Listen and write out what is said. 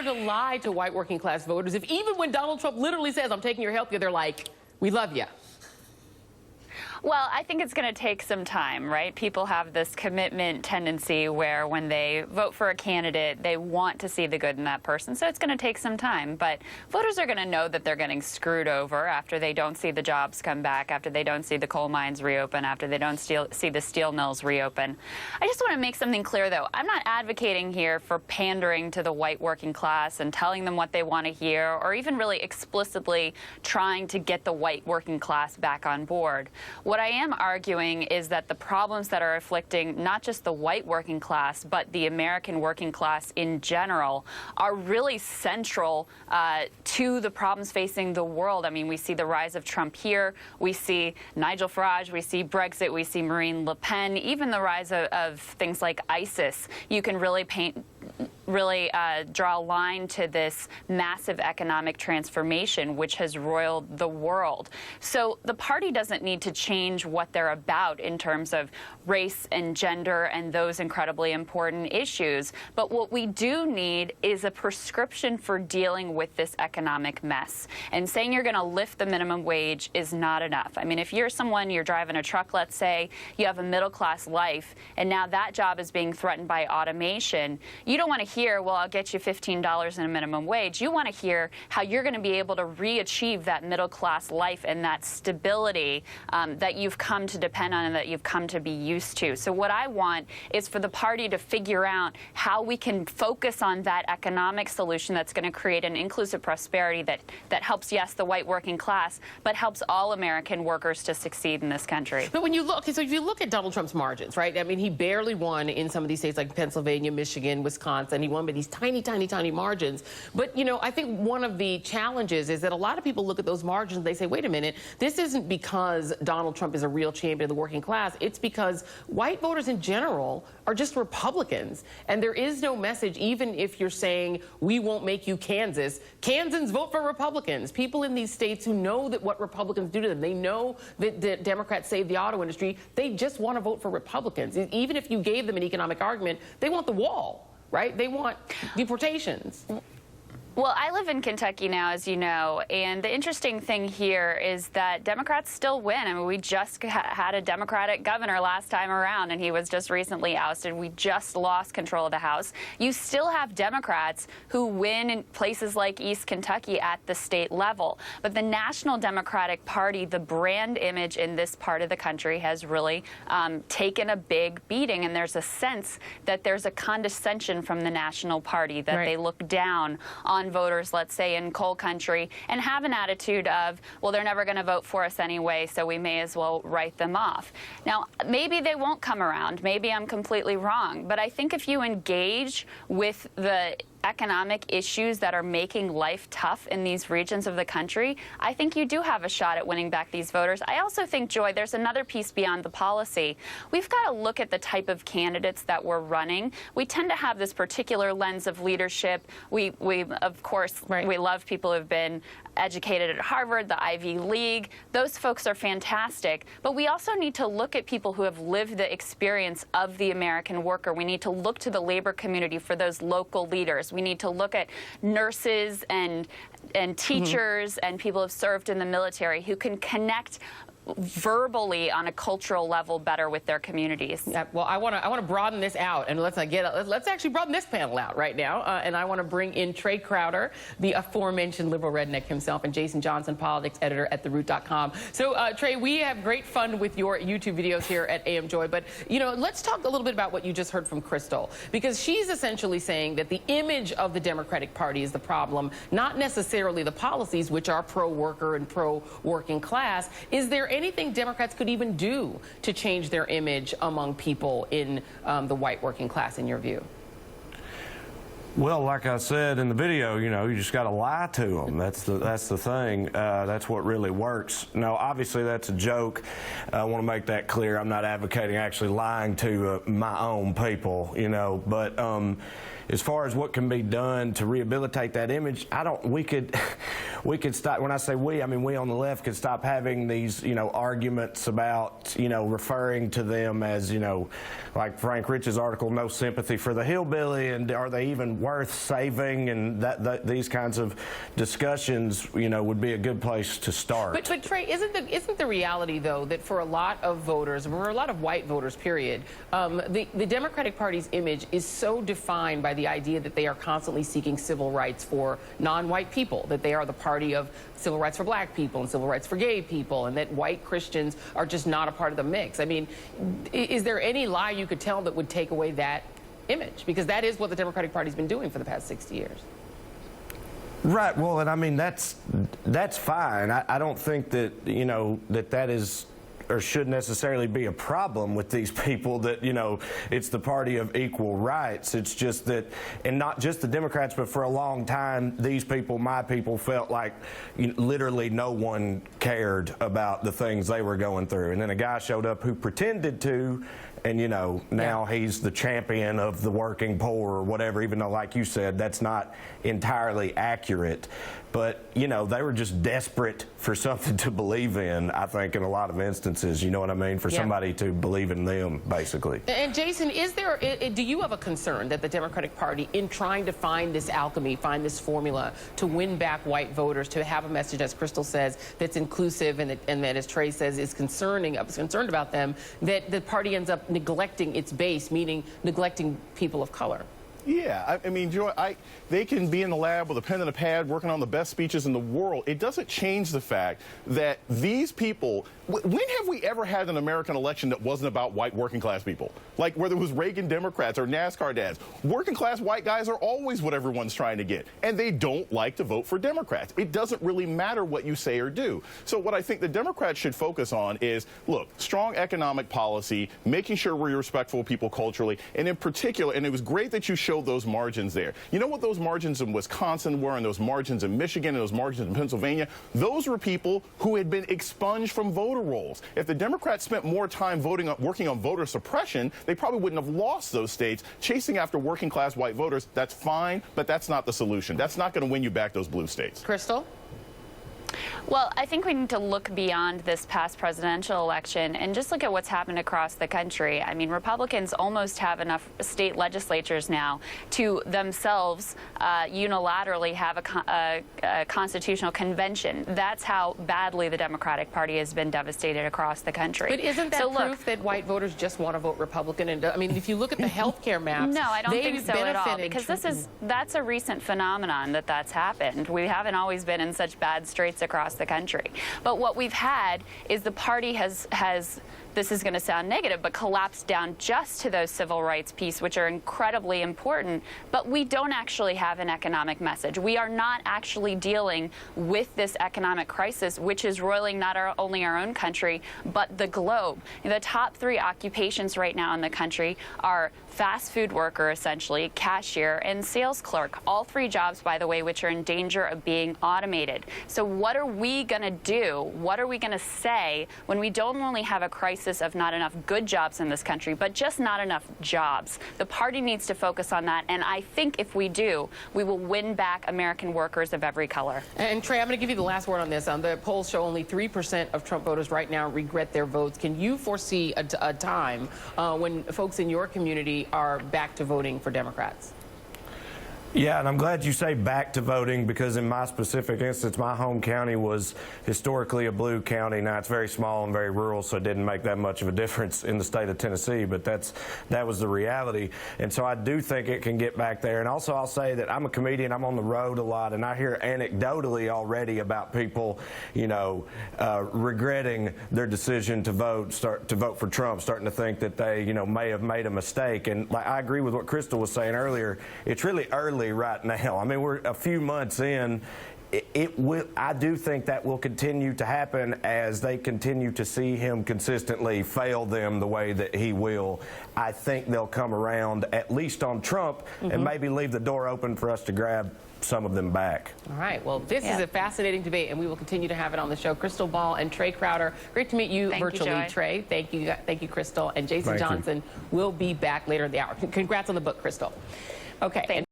bother to lie to white working class voters if even when Donald Trump literally says, I'm taking your health care, they're like, we love you? Well, I think it's going to take some time, right? People have this commitment tendency where when they vote for a candidate, they want to see the good in that person. So it's going to take some time. But voters are going to know that they're getting screwed over after they don't see the jobs come back, after they don't see the coal mines reopen, after they don't see the steel mills reopen. I just want to make something clear, though. I'm not advocating here for pandering to the white working class and telling them what they want to hear, or even really explicitly trying to get the white working class back on board. What I am arguing is that the problems that are afflicting not just the white working class, but the American working class in general are really central to the problems facing the world. I mean, we see the rise of Trump here. We see Nigel Farage. We see Brexit. We see Marine Le Pen. Even the rise of things like ISIS. You can really draw a line to this massive economic transformation which has roiled the world. So the party doesn't need to change what they're about in terms of race and gender and those incredibly important issues. But what we do need is a prescription for dealing with this economic mess. And saying you're going to lift the minimum wage is not enough. I mean, if you're you're driving a truck, let's say, you have a middle-class life, and now that job is being threatened by automation, you don't want to hear, well, I'll get you $15 in a minimum wage. You want to hear how you're going to be able to re-achieve that middle-class life and that stability that you've come to depend on and that you've come to be used to. So what I want is for the party to figure out how we can focus on that economic solution that's going to create an inclusive prosperity that helps, yes, the white working class, but helps all American workers to succeed in this country. But when you look, so if you look at Donald Trump's margins, right? I mean, he barely won in some of these states like Pennsylvania, Michigan, Wisconsin. He won by these tiny, tiny, tiny margins. But, you know, I think one of the challenges is that a lot of people look at those margins and they say, wait a minute, this isn't because Donald Trump is a real champion of the working class. It's because white voters in general are just Republicans. And there is no message, even if you're saying, we won't make you Kansas. Kansans vote for Republicans. People in these states who know that what Republicans do to them, they know that the Democrats saved the auto industry, they just want to vote for Republicans. Even if you gave them an economic argument, they want the wall, right? They want deportations. Well, I live in Kentucky now, as you know, and the interesting thing here is that Democrats still win. I mean, we just had a Democratic governor last time around, and he was just recently ousted. We just lost control of the House. You still have Democrats who win in places like East Kentucky at the state level. But the National Democratic Party, the brand image in this part of the country, has really taken a big beating, and there's a sense that there's a condescension from the National Party, that they look down on voters, let's say, in coal country, and have an attitude of, well, they're never going to vote for us anyway, so we may as well write them off. Now, maybe they won't come around. Maybe I'm completely wrong. But I think if you engage with the economic issues that are making life tough in these regions of the country, I think you do have a shot at winning back these voters. I also think, Joy, there's another piece beyond the policy. We've got to look at the type of candidates that we're running. We tend to have this particular lens of leadership. We of course, we love people who've been educated at Harvard, the Ivy League. Those folks are fantastic. But we also need to look at people who have lived the experience of the American worker. We need to look to the labor community for those local leaders. We need to look at nurses and teachers and people who have served in the military who can connect verbally on a cultural level better with their communities. Yeah, well, I want to broaden this out, and let's actually broaden this panel out right now. And I want to bring in Trey Crowder, the aforementioned liberal redneck himself, and Jason Johnson, politics editor at TheRoot.com. So, Trey, we have great fun with your YouTube videos here at AM Joy, but let's talk a little bit about what you just heard from Crystal, because she's essentially saying that the image of the Democratic Party is the problem, not necessarily the policies, which are pro-worker and pro-working class. Is there anything Democrats could even do to change their image among people in the white working class, in your view? Well, like I said in the video, you just got to lie to them. That's the thing. That's what really works. Now, obviously, that's a joke. I want to make that clear. I'm not advocating actually lying to my own people, but as far as what can be done to rehabilitate that image, we could stop. When I say we, I mean we on the left could stop having these, arguments about, referring to them as, like Frank Rich's article, no sympathy for the hillbilly, and are they even worth saving? And these kinds of discussions, would be a good place to start. But Trey, isn't the reality though that for a lot of voters, for a lot of white voters, period, the Democratic Party's image is so defined by the idea that they are constantly seeking civil rights for non-white people, that they are the party of civil rights for black people and civil rights for gay people, and that white Christians are just not a part of the mix. I mean, is there any lie you could tell that would take away that image? Because that is what the Democratic Party's been doing for the past 60 years. Right. Well, and I mean, that's fine. I don't think that, that is or should necessarily be a problem with these people, that, it's the party of equal rights. It's just that, and not just the Democrats, but for a long time, these people, my people, felt like literally no one cared about the things they were going through. And then a guy showed up who pretended to, and, now he's the champion of the working poor or whatever, even though, like you said, that's not entirely accurate. But, they were just desperate for something to believe in, I think, in a lot of instances, you know what I mean, for somebody to believe in them, basically. And Jason, do you have a concern that the Democratic Party, in trying to find this alchemy, find this formula to win back white voters, to have a message, as Crystal says, that's inclusive and that, as Trey says, is concerned about them, that the party ends up neglecting its base, meaning neglecting people of color? Yeah, I mean, Joy, they can be in the lab with a pen and a pad working on the best speeches in the world. It doesn't change the fact that these people, when have we ever had an American election that wasn't about white working class people? Like whether it was Reagan Democrats or NASCAR dads. Working class white guys are always what everyone's trying to get, and they don't like to vote for Democrats. It doesn't really matter what you say or do. So what I think the Democrats should focus on is, look, strong economic policy, making sure we're respectful of people culturally, and in particular, and it was great that you showed those margins there. You know what those margins in Wisconsin were, and those margins in Michigan, and those margins in Pennsylvania? Those were people who had been expunged from voter rolls. If the Democrats spent more time working on voter suppression, they probably wouldn't have lost those states. Chasing after working class white voters, that's fine, but that's not the solution. That's not going to win you back those blue states. Crystal? Well, I think we need to look beyond this past presidential election and just look at what's happened across the country. I mean, Republicans almost have enough state legislatures now to themselves unilaterally have a constitutional convention. That's how badly the Democratic Party has been devastated across the country. But isn't that proof that white voters just want to vote Republican? And I mean, if you look at the health care maps, no, I don't think so at all, because that's a recent phenomenon that's happened. We haven't always been in such bad straits across the country. But what we've had is the party has this is going to sound negative, but collapsed down just to those civil rights pieces, which are incredibly important. But we don't actually have an economic message. We are not actually dealing with this economic crisis, which is roiling not only our own country, but the globe. The top 3 occupations right now in the country are fast food worker, essentially, cashier, and sales clerk. All 3 jobs, by the way, which are in danger of being automated. So what are we going to do? What are we going to say when we don't only have a crisis of not enough good jobs in this country, but just not enough jobs? The party needs to focus on that, and I think if we do, we will win back American workers of every color. And Trey, I'm going to give you the last word on this. The polls show only 3% of Trump voters right now regret their votes. Can you foresee a time when folks in your community are back to voting for Democrats? Yeah, and I'm glad you say back to voting, because in my specific instance, my home county was historically a blue county. Now it's very small and very rural, so it didn't make that much of a difference in the state of Tennessee, but that was the reality. And so I do think it can get back there. And also I'll say that I'm a comedian, I'm on the road a lot, and I hear anecdotally already about people, regretting their decision to vote for Trump, starting to think that they, may have made a mistake. And I agree with what Crystal was saying earlier. It's really early right now. I mean, we're a few months in. I do think that will continue to happen as they continue to see him consistently fail them the way that he will. I think they'll come around, at least on Trump, and maybe leave the door open for us to grab some of them back. All right. Well, this is a fascinating debate, and we will continue to have it on the show. Crystal Ball and Trey Crowder. Great to meet you virtually, Trey. Thank you, Crystal. And Jason Johnson will be back later in the hour. Congrats on the book, Crystal. Okay. Thank